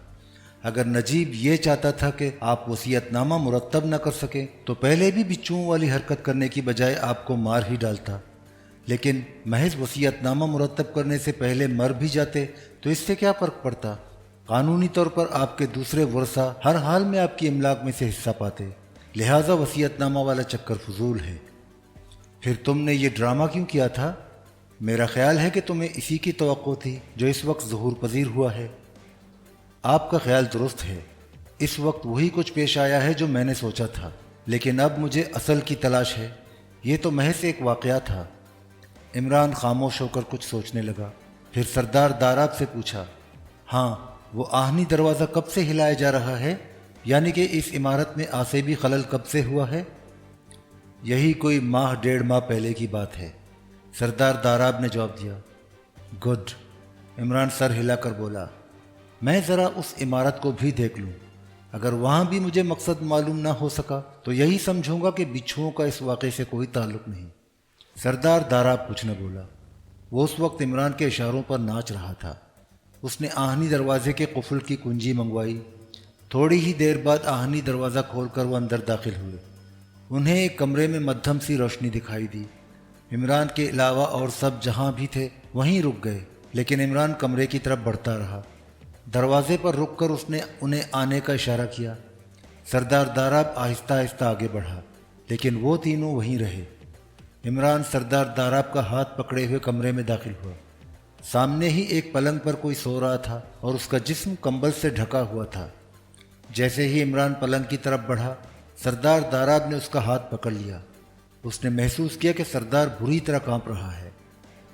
اگر نجیب یہ چاہتا تھا کہ آپ وصیت نامہ مرتب نہ کر سکیں تو پہلے بھی بچھوؤں والی حرکت کرنے کی بجائے آپ کو مار ہی ڈالتا، لیکن محض وصیت نامہ مرتب کرنے سے پہلے مر بھی جاتے تو اس سے کیا فرق پڑتا؟ قانونی طور پر آپ کے دوسرے ورثہ ہر حال میں آپ کی املاک میں سے حصہ پاتے، لہٰذا وصیت نامہ والا چکر فضول ہے۔ پھر تم نے یہ ڈرامہ کیوں کیا تھا؟ میرا خیال ہے کہ تمہیں اسی کی توقع تھی جو اس وقت ظہور پذیر ہوا ہے۔ آپ کا خیال درست ہے، اس وقت وہی کچھ پیش آیا ہے جو میں نے سوچا تھا، لیکن اب مجھے اصل کی تلاش ہے۔ یہ تو محض ایک واقعہ تھا۔ عمران خاموش ہو کر کچھ سوچنے لگا، پھر سردار داراب سے پوچھا، ہاں وہ آہنی دروازہ کب سے ہلایا جا رہا ہے؟ یعنی کہ اس عمارت میں آسیبی خلل کب سے ہوا ہے؟ یہی کوئی 1.5 ماہ پہلے کی بات ہے، سردار داراب نے جواب دیا۔ گڈ، عمران سر ہلا کر بولا، میں ذرا اس عمارت کو بھی دیکھ لوں۔ اگر وہاں بھی مجھے مقصد معلوم نہ ہو سکا تو یہی سمجھوں گا کہ بچھوؤں کا اس واقعے سے کوئی تعلق نہیں۔ سردار داراب کچھ نہ بولا۔ وہ اس وقت عمران کے اشاروں پر ناچ رہا تھا۔ اس نے آہنی دروازے کے قفل کی کنجی منگوائی۔ تھوڑی ہی دیر بعد آہنی دروازہ کھول کر وہ اندر داخل ہوئے۔ انہیں ایک کمرے میں مدھم سی روشنی دکھائی دی۔ عمران کے علاوہ اور سب جہاں بھی تھے وہیں رک گئے، لیکن عمران کمرے کی طرف بڑھتا رہا۔ دروازے پر رک کر اس نے انہیں آنے کا اشارہ کیا۔ سردار داراب آہستہ آہستہ آگے بڑھا، لیکن وہ تینوں وہیں رہے۔ عمران سردار داراب کا ہاتھ پکڑے ہوئے کمرے میں داخل ہوا۔ سامنے ہی ایک پلنگ پر کوئی سو رہا تھا اور اس کا جسم کمبل سے ڈھکا ہوا تھا۔ جیسے ہی عمران پلنگ کی طرف بڑھا، سردار داراب نے اس کا ہاتھ پکڑ لیا۔ اس نے محسوس کیا کہ سردار بری طرح کانپ رہا ہے۔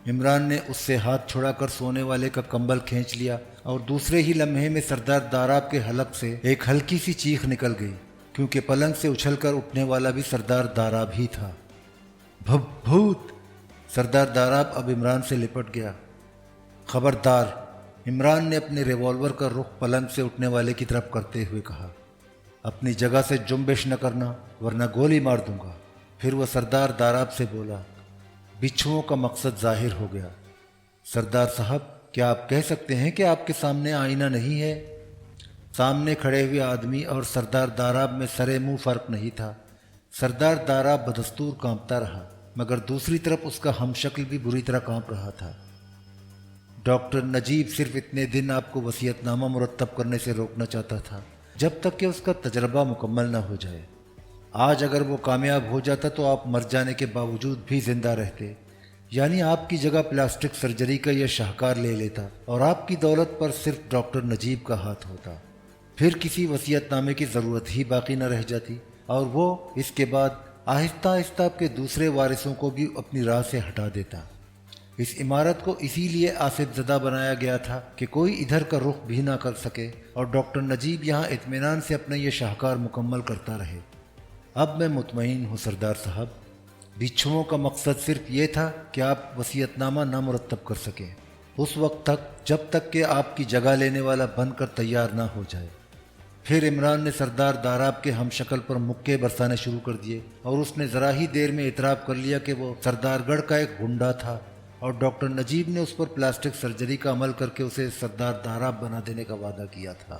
عمران نے اس سے ہاتھ چھڑا کر سونے والے کا کمبل کھینچ لیا اور دوسرے ہی لمحے میں سردار داراب کے حلق سے ایک ہلکی سی چیخ نکل گئی، کیونکہ پلنگ سے اچھل کر اٹھنے والا بھی سردار داراب ہی تھا۔ بھوت! سردار داراب اب عمران سے لپٹ گیا۔ خبردار! عمران نے اپنے ریوالور کا رخ پلنگ سے اٹھنے والے کی طرف کرتے ہوئے کہا۔ اپنی جگہ سے جنبش نہ کرنا ورنہ گولی مار دوں گا۔ پھر وہ سردار داراب سے بولا، بچھوؤں کا مقصد ظاہر ہو گیا۔ سردار صاحب، کیا آپ کہہ سکتے ہیں کہ آپ کے سامنے آئینہ نہیں ہے؟ سامنے کھڑے ہوئے آدمی اور سردار داراب میں سرے منہ فرق نہیں تھا۔ سردار داراب بدستور کانپتا رہا، مگر دوسری طرف اس کا ہم شکل بھی بری طرح کانپ رہا تھا۔ ڈاکٹر نجیب صرف اتنے دن آپ کو وصیت نامہ مرتب کرنے سے روکنا چاہتا تھا جب تک کہ اس کا تجربہ مکمل نہ ہو جائے۔ آج اگر وہ کامیاب ہو جاتا تو آپ مر جانے کے باوجود بھی زندہ رہتے، یعنی آپ کی جگہ پلاسٹک سرجری کا یہ شاہکار لے لیتا اور آپ کی دولت پر صرف ڈاکٹر نجیب کا ہاتھ ہوتا۔ پھر کسی وصیت نامے کی ضرورت ہی باقی نہ رہ جاتی اور وہ اس کے بعد آہستہ آہستہ آپ کے دوسرے وارثوں کو بھی اپنی راہ سے ہٹا دیتا۔ اس عمارت کو اسی لیے آصف زدہ بنایا گیا تھا کہ کوئی ادھر کا رخ بھی نہ کر سکے اور ڈاکٹر نجیب یہاں اطمینان سے اپنا یہ شاہکار مکمل کرتا رہے۔ اب میں مطمئن ہوں سردار صاحب، بچھوؤں کا مقصد صرف یہ تھا کہ آپ وصیت نامہ نہ مرتب کر سکیں اس وقت تک جب تک کہ آپ کی جگہ لینے والا بن کر تیار نہ ہو جائے۔ پھر عمران نے سردار داراب کے ہم شکل پر مکے برسانے شروع کر دیے اور اس نے ذرا ہی دیر میں اعتراف کر لیا کہ وہ سردار گڑھ کا ایک گنڈا تھا، اور ڈاکٹر نجیب نے اس پر پلاسٹک سرجری کا عمل کر کے اسے سردار داراب بنا دینے کا وعدہ کیا تھا۔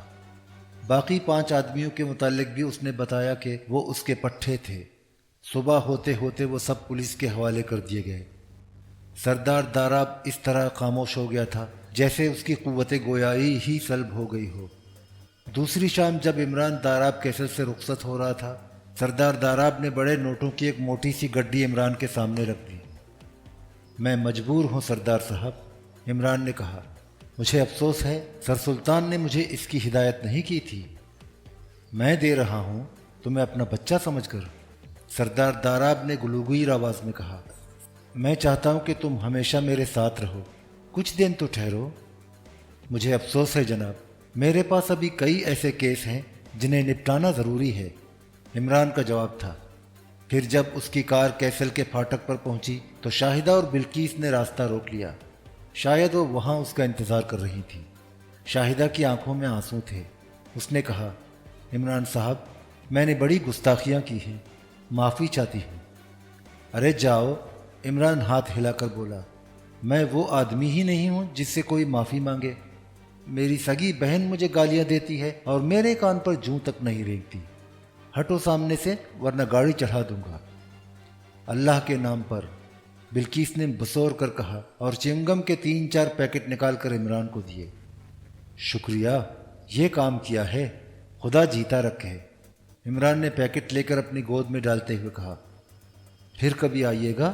باقی 5 آدمیوں کے متعلق بھی اس نے بتایا کہ وہ اس کے پٹھے تھے۔ صبح ہوتے ہوتے وہ سب پولیس کے حوالے کر دیے گئے۔ سردار داراب اس طرح خاموش ہو گیا تھا جیسے اس کی قوت گویائی ہی سلب ہو گئی ہو۔ دوسری شام جب عمران داراب کیسل سے رخصت ہو رہا تھا، سردار داراب نے بڑے نوٹوں کی ایک موٹی سی گڈی عمران کے سامنے رکھ دی۔ میں مجبور ہوں سردار صاحب، عمران نے کہا، مجھے افسوس ہے سر سلطان نے مجھے اس کی ہدایت نہیں کی تھی۔ میں دے رہا ہوں تمہیں اپنا بچہ سمجھ کر، سردار داراب نے گلوگیر آواز میں کہا۔ میں چاہتا ہوں کہ تم ہمیشہ میرے ساتھ رہو، کچھ دن تو ٹھہرو۔ مجھے افسوس ہے جناب، میرے پاس ابھی کئی ایسے کیس ہیں جنہیں نپٹانا ضروری ہے، عمران کا جواب تھا۔ پھر جب اس کی کار کیسل کے پھاٹک پر پہنچی تو شاہدہ اور بلقیس نے راستہ روک لیا۔ شاید وہ وہاں اس کا انتظار کر رہی تھی۔ شاہدہ کی آنکھوں میں آنسو تھے۔ اس نے کہا، عمران صاحب، میں نے بڑی گستاخیاں کی ہیں، معافی چاہتی ہوں۔ ارے جاؤ، عمران ہاتھ ہلا کر بولا، میں وہ آدمی ہی نہیں ہوں جس سے کوئی معافی مانگے۔ میری سگی بہن مجھے گالیاں دیتی ہے اور میرے کان پر جوں تک نہیں رینگتی۔ ہٹو سامنے سے ورنہ گاڑی چڑھا دوں گا۔ اللہ کے نام پر، بلقیس نے بسور کر کہا اور چنگم کے 3-4 پیکٹ نکال کر عمران کو دیے۔ شکریہ، یہ کام کیا ہے، خدا جیتا رکھے، عمران نے پیکٹ لے کر اپنی گود میں ڈالتے ہوئے کہا۔ پھر کبھی آئیے گا؟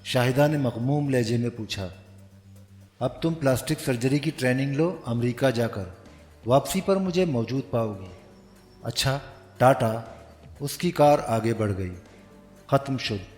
شاہدہ نے مغموم لہجے میں پوچھا۔ اب تم پلاسٹک سرجری کی ٹریننگ لو امریکہ جا کر، واپسی پر مجھے موجود پاؤ گی۔ اچھا، ٹاٹا۔ اس کی کار آگے بڑھ گئی۔ ختم شد۔